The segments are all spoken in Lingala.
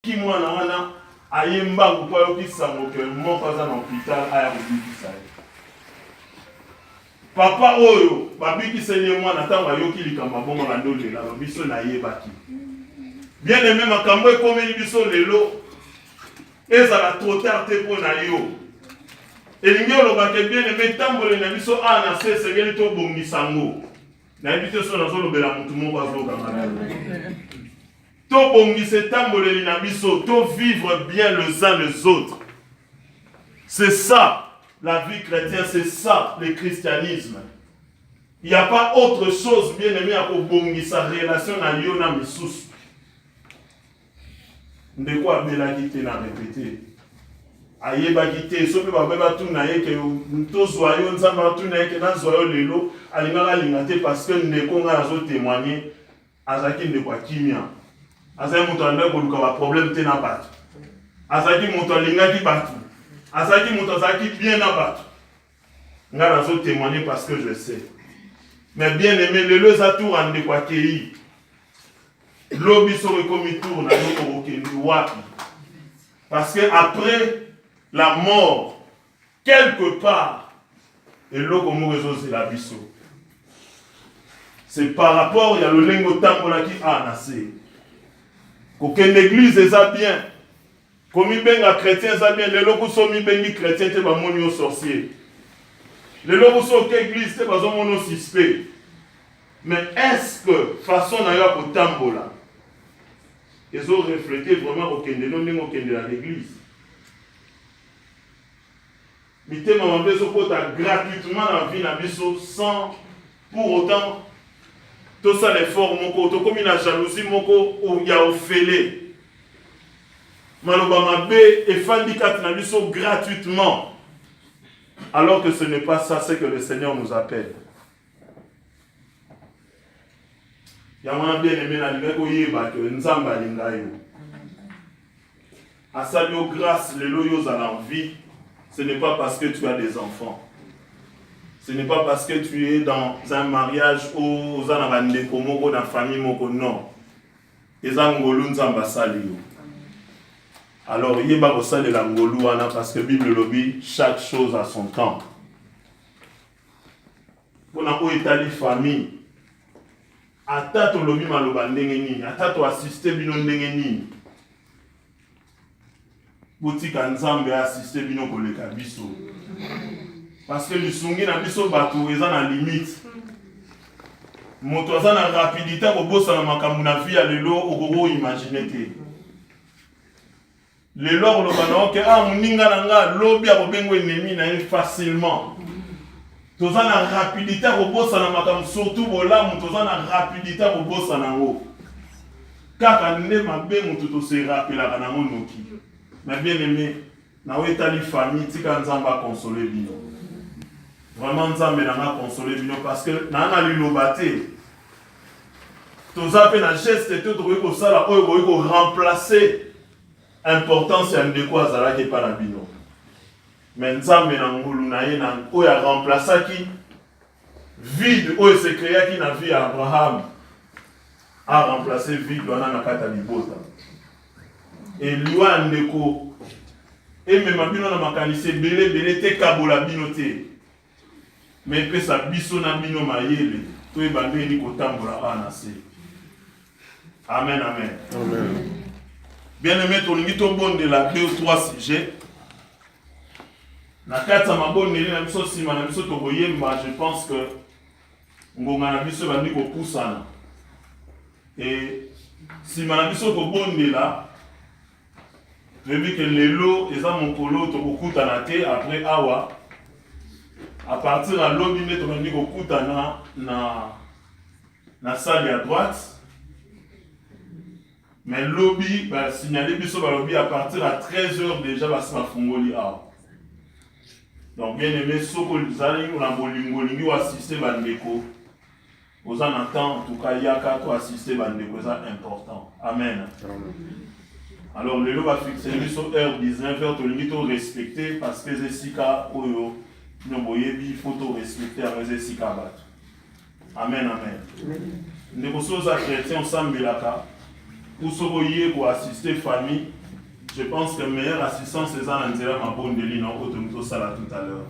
ki mwana wana ayembango kwa yokisango ke moko aza na hôpital aya kobikisa ye. Papa oyo babikiseli ye mwana ntango ayoki likambo bongo bandolela biso nayebaki. Bien aimé makambo ekomeli biso lelo ezala trop tard te mpo na yo. Elingi olobaka bien aimé tambole na biso ana se sebeli tobongisa ngo. Nayebi te so nazolobela mutu moko azokanga na yo. Tobongisa tamboleli na biso, to vivre bien les uns les autres. C'est ça la vie chrétienne, c'est ça le christianisme. Il n'y a pas autre chose bien aimé à sa relation na yo na misusu. Ndeko abelaki te na répété. Ayebaki te soki babeba tuna ye ke tozwa yo nzamba tuna ye ke nazwa yo lelo alingaka linga te parce que ndeko nga nazo témoigner azaki ndeko akimia. Azaki moto andaki koluka ba problème te na bato. Azaki moto alingaki bato. Azaki moto azaki bien na bato. Nga nazo témoigner parce que je sais. Mais bien aimé lelo za tour andeko akei. Lobi soro komi tour na yo okendi wapi. Parce que après la mort, quelque part, et c'est par rapport à le lingo tambola qui a nassé. Qu'aucune église est bien. Comme il benga chrétien est bien, les locaux sont mis bengi chrétien te ba monio sorcier. Les locaux sont église te ba mono suspect. Mais est-ce que façon na yo ko tambola ils ont reflété vraiment au kende non ningo kende à l'église. Mitema mambezo kota gratuitement la vie na biso sans pour autant tout ça l'effort moko to comme la jalousie moko ou ya ofélé. Maloba mabe et fandi kat na biso gratuitement. Alors que ce n'est pas ça ce que le Seigneur nous appelle. Yamana bien aimé na libeko yeba que nzamba lingayo. Asalio grâce les loyaux à l'envie. Ce n'est pas parce que tu as des enfants. Ce n'est pas parce que tu es dans un mariage ou dans une famille. Non. Alors, il y a aussi de l'angolou parce que la Bible lobby, chaque chose a son temps. Pour une famille, atato lobby maloba ndengeni, atato assister bino ndengeni. Boutika nzambe assister bino koleka biso. Parce que le sungi na biso bato eza na limite. Moto aza na rapidité ko bossa na makambu na vie ya lelo okoko imaginer te. Lelo lo bana ke muninga na nga lobi akobengo ennemi na facilement. Toza na rapidité ko bossa na makambu surtout bolamu toza na rapidité ko bossa na ngo. Kaka nde mabe mutu to se rappela na monoki. Mais bien aimé, na wetali famille tika nzamba consoler bino. Vraiment nzambe na consoler bino parce que na na lilobate. Toza pe na geste te to ko sala oyo ko remplacer importance ya ndeko azala ke para bino. Mais nzambe na ngulu na ye na oyo a remplacer ki vide oyo se créa ki na vie ya Abraham a remplacer vide wana na kata libota. Et liwa ndeko et même bino na makanisi belé te kabola bino te mais pesa biso na bino mayele to e bandeli ko tambola anase. Amen amen. Amen. Bien aimé tolingi to bondela 2 ou 3 sujets na kata mabondeli na biso sima na biso to boyemba. Je pense que ngonga na biso bandi ko pusana et sima na biso to bondela. Je dis que les lots, ils ont mon colo, tu as après awa. À partir de l'eau, tu as na salle à droite. Mais le lobby, bah, signalé biso ba lobby à partir à 13h déjà, bah, c'est ma fongoli awa. Donc, bien aimé, soko zali ou la bolingo, lingi ou assister bandeko. Aux en attend, en tout cas, yaka, tu assister bandeko, c'est important. Amen. Alors, le lot va fixer sur heure 19h, tu dois respecter parce que c'est si cas où il faut respecter avec ces si cas. Amen, amen. Nous sommes chrétiens ensemble là. pour ce pour assister famille, je pense que le meilleur assistant c'est ça dans ma bonne délit dans auto ça là tout à l'heure.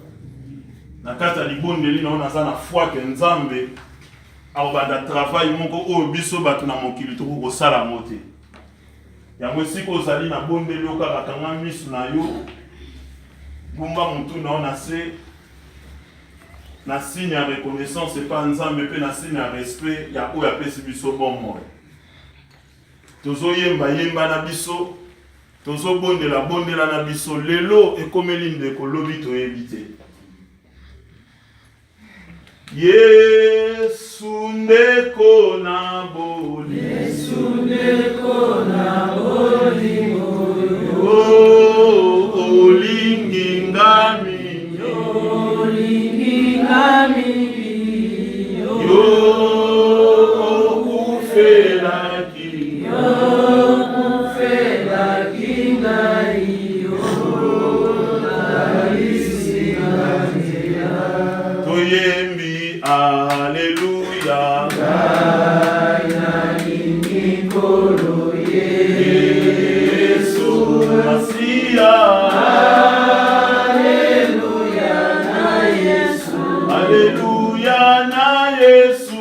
Na kata li bonne délit on a ça na foi que nzambe au banda travail moko o biso batu na mokili to ko sala moté. Ya mwesi ko zali na bonne délit o ka kanga misu na yo. Bumba mutu na on a se na signe de reconnaissance c'est pas nzambe pe na signe de respect ya o ya pesi biso bon moi. Tozo yemba na biso, tozo bondela na biso, lelo ekomeli ndeko lobi to ebite. Yesu ndeko na boli, olingi ngami, Alléluia. Yesu Masia. Alléluia na Yesu. Alléluia na Yesu.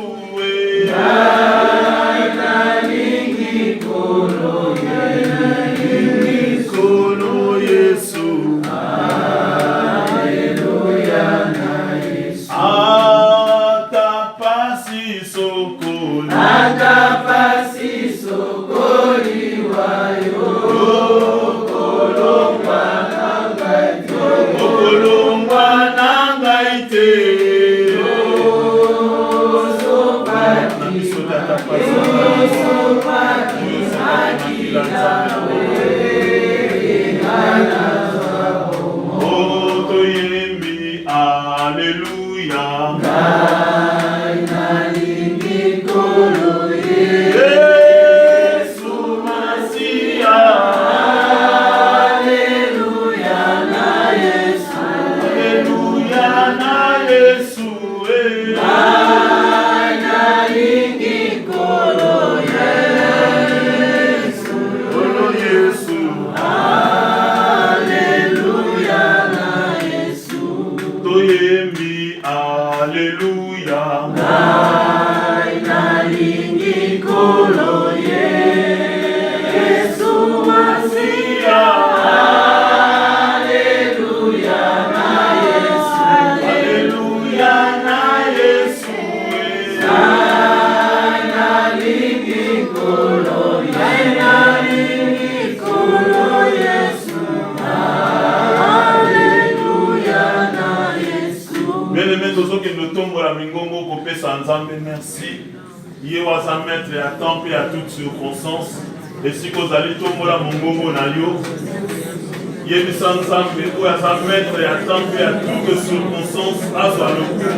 Merci. Ye waza mettre à temps et à toutes circonstances. Et si vous allez tomber à mon gogo na yo, ye bisan zambe ou waza mettre à temps et à toutes circonstances à soi le coup.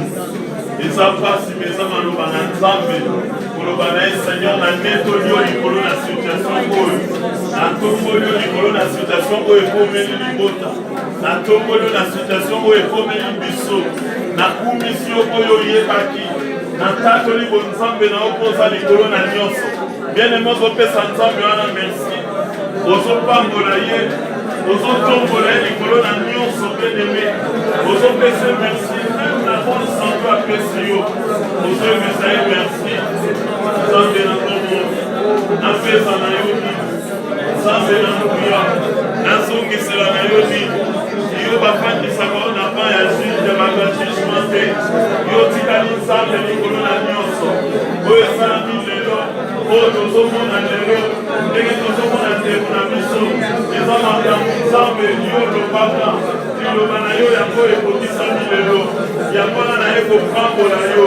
Et ça passe mes amis le banan zambe pour le banan Seigneur na neto yo ikolo na situation oyo. Na tombolio ikolo na situation oyo ekomeli libota. Na tombolio na situation oyo ekomeli biso. Na kumisio oyo yebaki. Natatoli bonzambe na opoza likolo na nyonso. Bien aimé opesa nzambe wana merci. Ozopambola ye, ozotombola ye likolo na nyonso bien aimé. Ozopesa merci même na bonne santé apesi yo. Ozoyebisa ye merci. Nzambe na tomo, napesa na yo nini. Nzambe na nguya, nazongisela na yo nini. Yo bafandisaka o na ban ya juge bagajugement te. Yo tikali nzambe likolo na nyonso oyo esalami lelo oyo tozomona lelo ndenge tozomona ndeko na biso eza makambo nzambe yo olobaka liloba na yo yango ekokisami lelo yango wana naye kopambola yo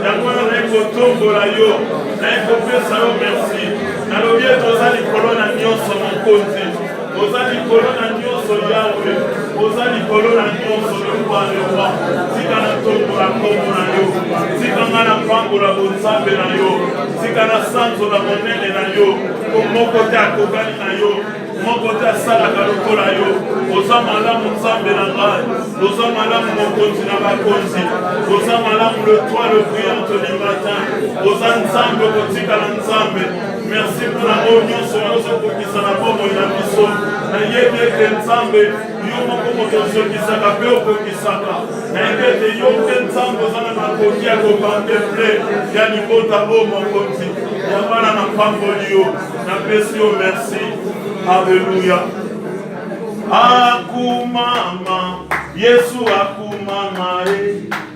yango wana naye kotombola yo naye kopesa yo merci nalobi ete oza likolo na nyonso mokonzi oza likolo na nyonso yawe oza likolo na nyonso lewa lewa tika na tombola kombo na yo tika nga na pambola bonzambe na yo tika na sanzo na monene na yo moko te akokani na yo moko te asalaka lokola yo oza malamu nzambe na ngai oza malamu mokonzi na bakonzi oza malamu le toi le brillant du matin oza nzambe okotikala nzambe Merci pour la réunion sur nous qui s'en a pas mon ambition. N'ayez que Nzambe, yo moko motozo qui s'aka pe au qui s'aka. N'ayez yo Nzambe zana na kokia ko contemple. Ya ni bota bo mon konti. Ya bana na pambolio. Na pesi au merci. Alléluia. Akumama, Yesu akumama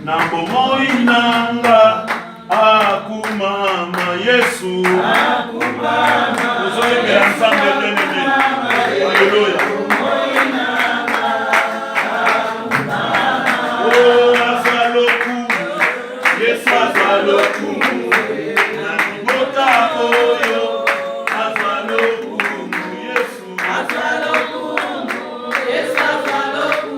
na bomoi nanga. Akumama, Yesu akumama. Nous sommes ensemble bien-aimés. Alléluia. Oh, azaloku, Yesu azaloku. Nangibota oyo, azaloku, Yesu azaloku. Yesu azaloku.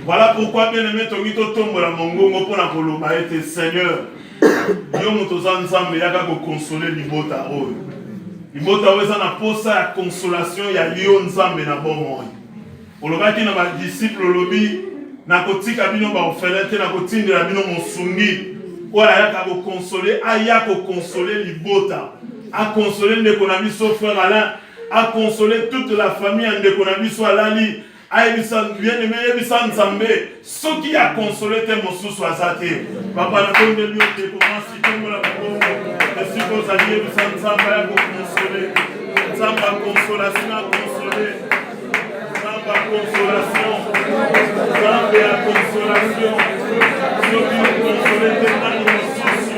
Voilà pourquoi bien aimé Togito tombe la mongongo pour la koloba était Seigneur. Yo motoza nzambe yaka ko consoler libota oyo. Libota oyo na posa ya consolation ya yo nzambe na bomoi. Olobaki na ba disciple lobi na kotika bino ba ofelete na kotindela bino mosungi. Ola yaka ko consoler, aya ko consoler libota. A consoler ndeko na biso frère Alain, a consoler toute la famille ndeko na biso alali. Aïbisan bien-aimé, Aïbisan Nzambe, ce qui a consolé tes mosusu azate. Papa na bonne lieu de commencer comme la bonne. Et si vous alliez Aïbisan Nzambe à consoler, Nzambe à consolation à consoler, Nzambe à consolation, Nzambe à consolation. Ce qui a consolé tes mosusu,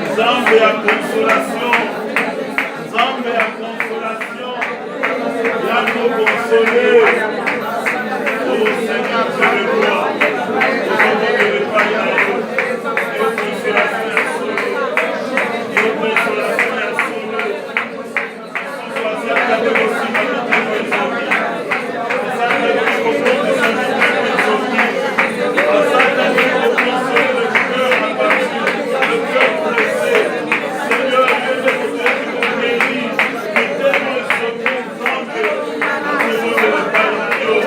Nzambe à consolation, Nzambe à consolation, Y'a nous consoler. Oh Seigneur, tu es le roi. Nous avons de l'épargne à eux. Et au consolation à sauver. Et au consolation à sauver. Nous sommes à la aussi dans le temps de sauver. Nous sommes à la aussi dans le temps de sauver. Nous sommes à la consoler le cœur abattu, le cœur blessé. Seigneur, Dieu de Dieu qui nous bénit, qui t'aime le sauver, Nzambe. Nous devons de l'épargne à eux.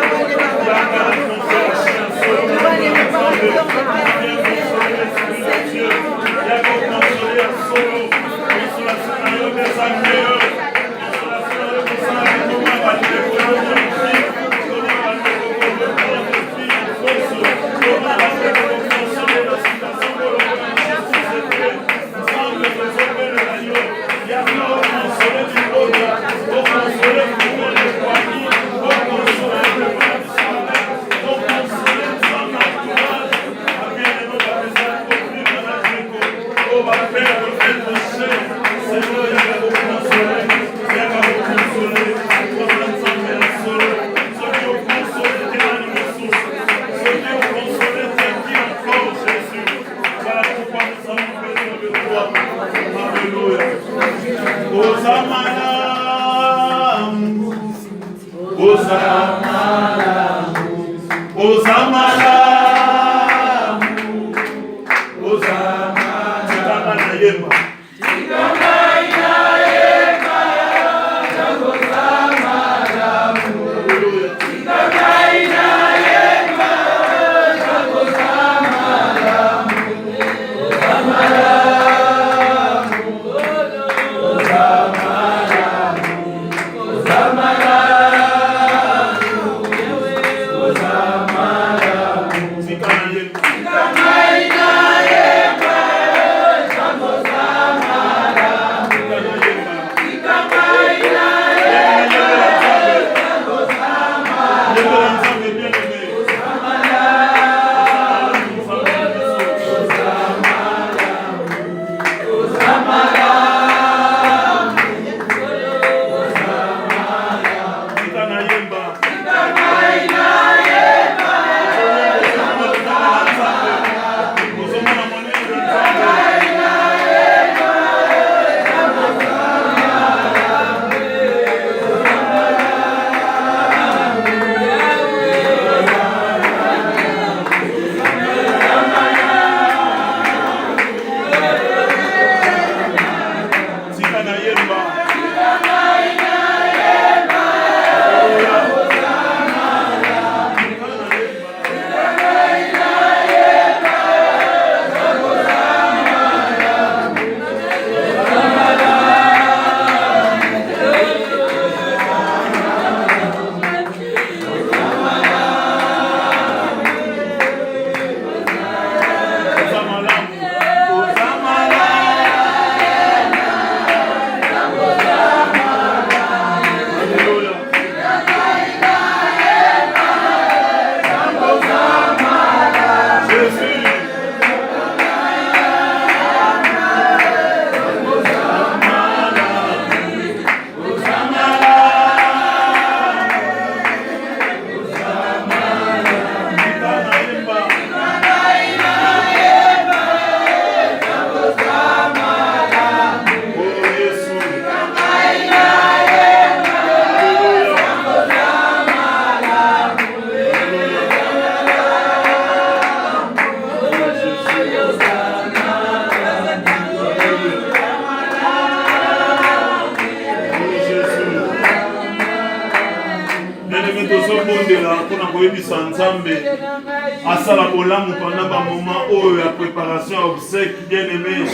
Asala bolamu pendant ba moment oyo ya préparation ya obsèque bien aimé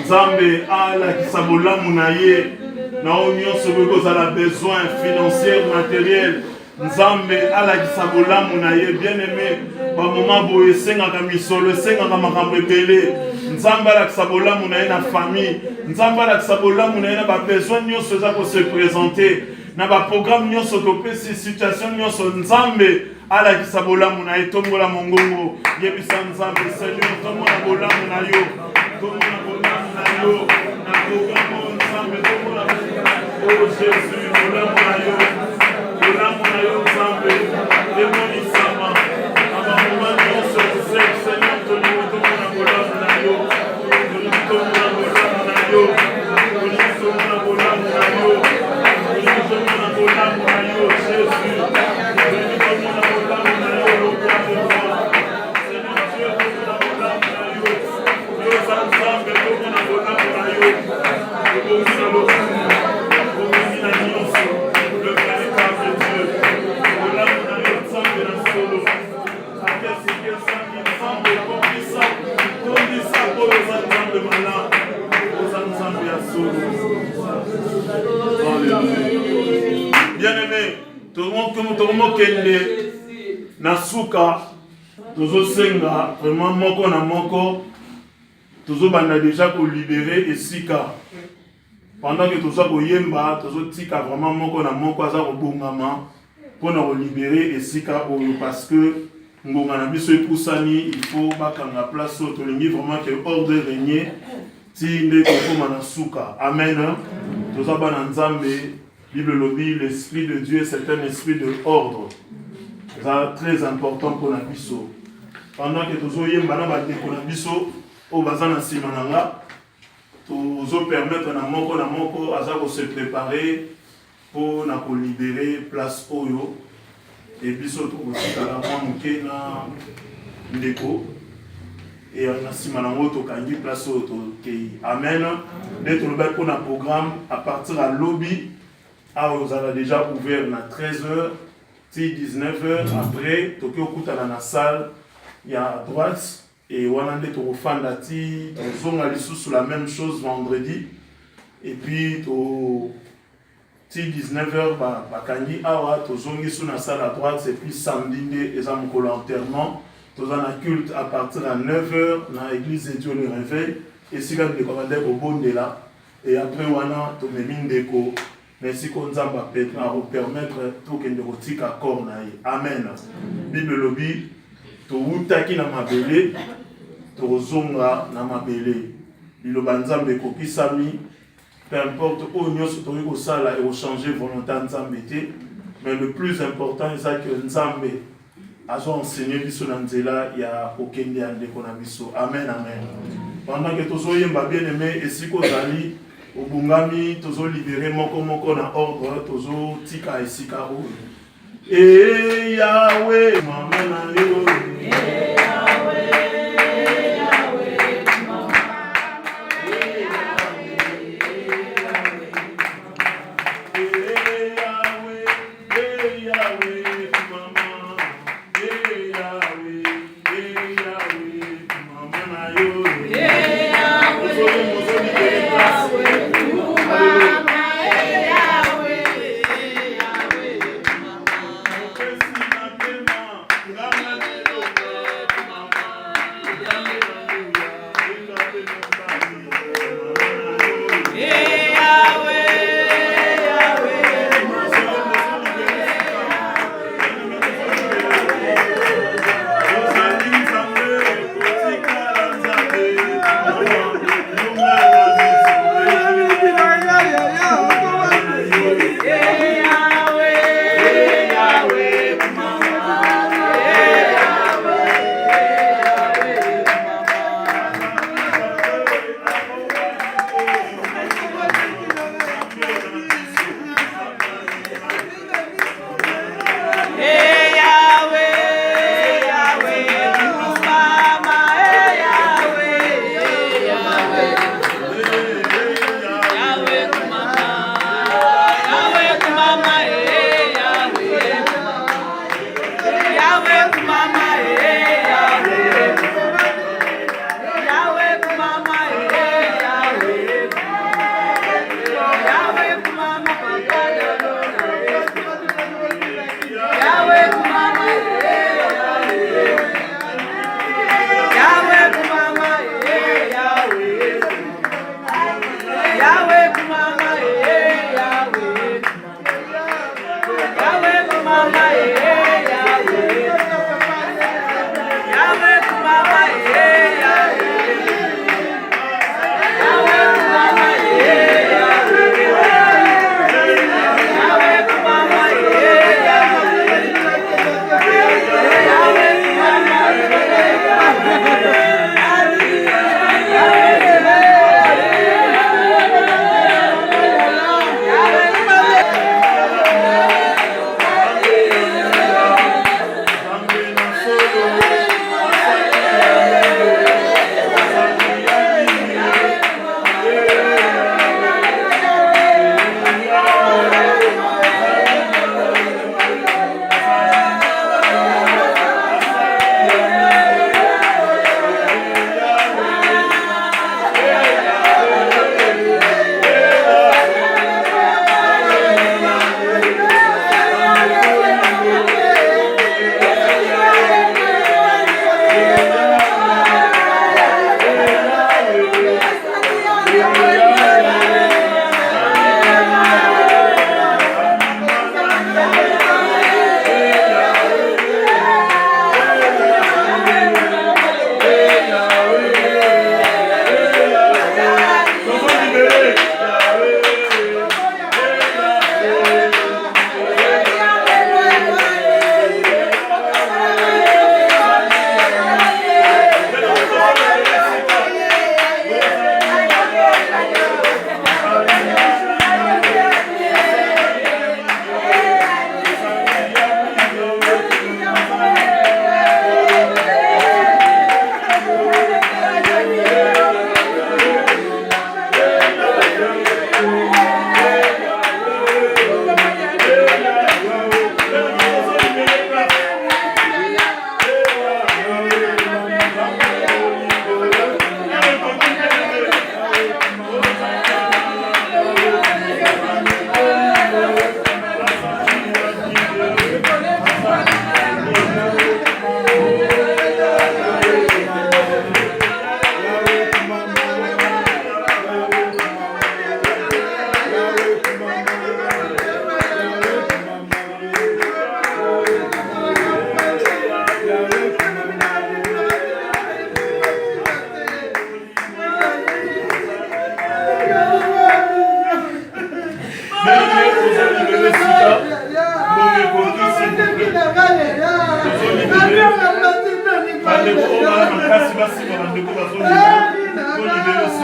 Nzambe ala kisa bolamu na ye na nyonso bokozala besoin financier matériel Nzambe ala kisa bolamu na ye bien aimé ba moment boye esengaka misolo esengaka makambo ebele Nzambe ala kisa bolamu na ye na famille Nzambe ala kisa bolamu na ye na ba besoin nyonso eza ko se présenter na ba programme nyonso topesi situation nyonso Nzambe ala kisa bolamu na ye tombola mongongo yebisa Nzambe Seigneur tombola bolamu na yo tombola bolamu na yo na programme Nzambe tombola oh Jésus bolamu na yo Nzambe demonisama aba moment nyonso Seigneur tombola bolamu na yo tombola bolamu na yo tombola bolamu na yo tombola bolamu na yo Jésus tozomokende na suka tozosenga vraiment moko na moko tozobanda déjà kolibere esika pendant que toza koyemba tozotika vraiment moko na moko aza kobongama mpona kolibere esika oyo parce que ngonga na biso epusani il faut bakanga place oyo tolingi vraiment que ordre régner ti nde tokóma na suka amen. Toza bana nzambe Bible lobi l'esprit de Dieu c'est un esprit de ordre. C'est très important pour la biso. Pendant que tozoyemba na bandeko na biso oyo baza na nsima na nga tozopermettre na moko aza se préparer pour na kolibere place oyo et biso tokotikala mwa moke na ndeko et na nsima nango tokangi place oyo tokei amen. Nde tolobaki mpo na programme à partir ya lobi awa ozala déjà ouvert na 13h ti 19h après toki okutana na salle ya droite et wana nde tokofanda ti tozonga lisusu la même chose vendredi et puis ti 19h bakangi awa tozongi su na salle à droite et puis samedi nde eza mokolo enterrement toza na culte à partir ya 9h na église de Dieu le réveil esika ndeko bande kobondela et après wana tomemi ndeko na esika nzambe akopermettre tokende kotika corps na ye amen. Bible lobi towutaki na mabele tozonga na mabele liloba nzambe ekokisami peu importe oyo nyonso tokoki kosala ekochange volonté ya nzambe te mais le plus important eza ke nzambe azoenseigner biso na nzela ya kokende ya ndeko na biso amen amen. Pendant que tozoyemba bien aimé esika ozali obungami tozolibere moko na ordre tozotika esika oyo e Yahweh mama na yo Amen.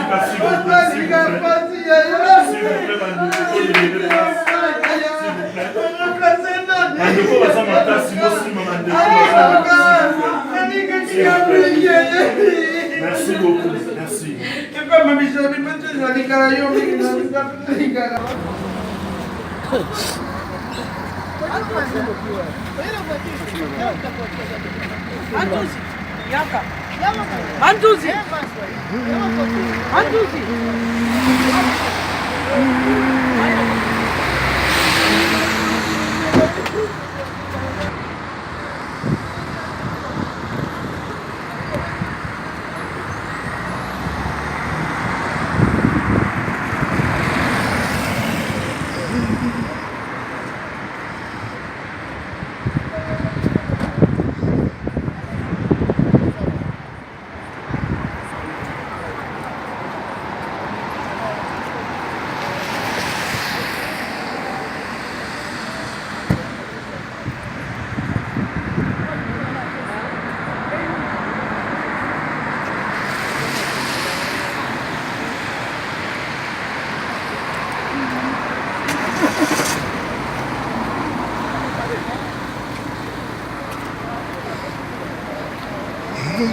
Merci beaucoup. S'il vous plaît, Mandeko baza makasi mosima Mandeko. Merci beaucoup. Merci. Manduzi. Hey.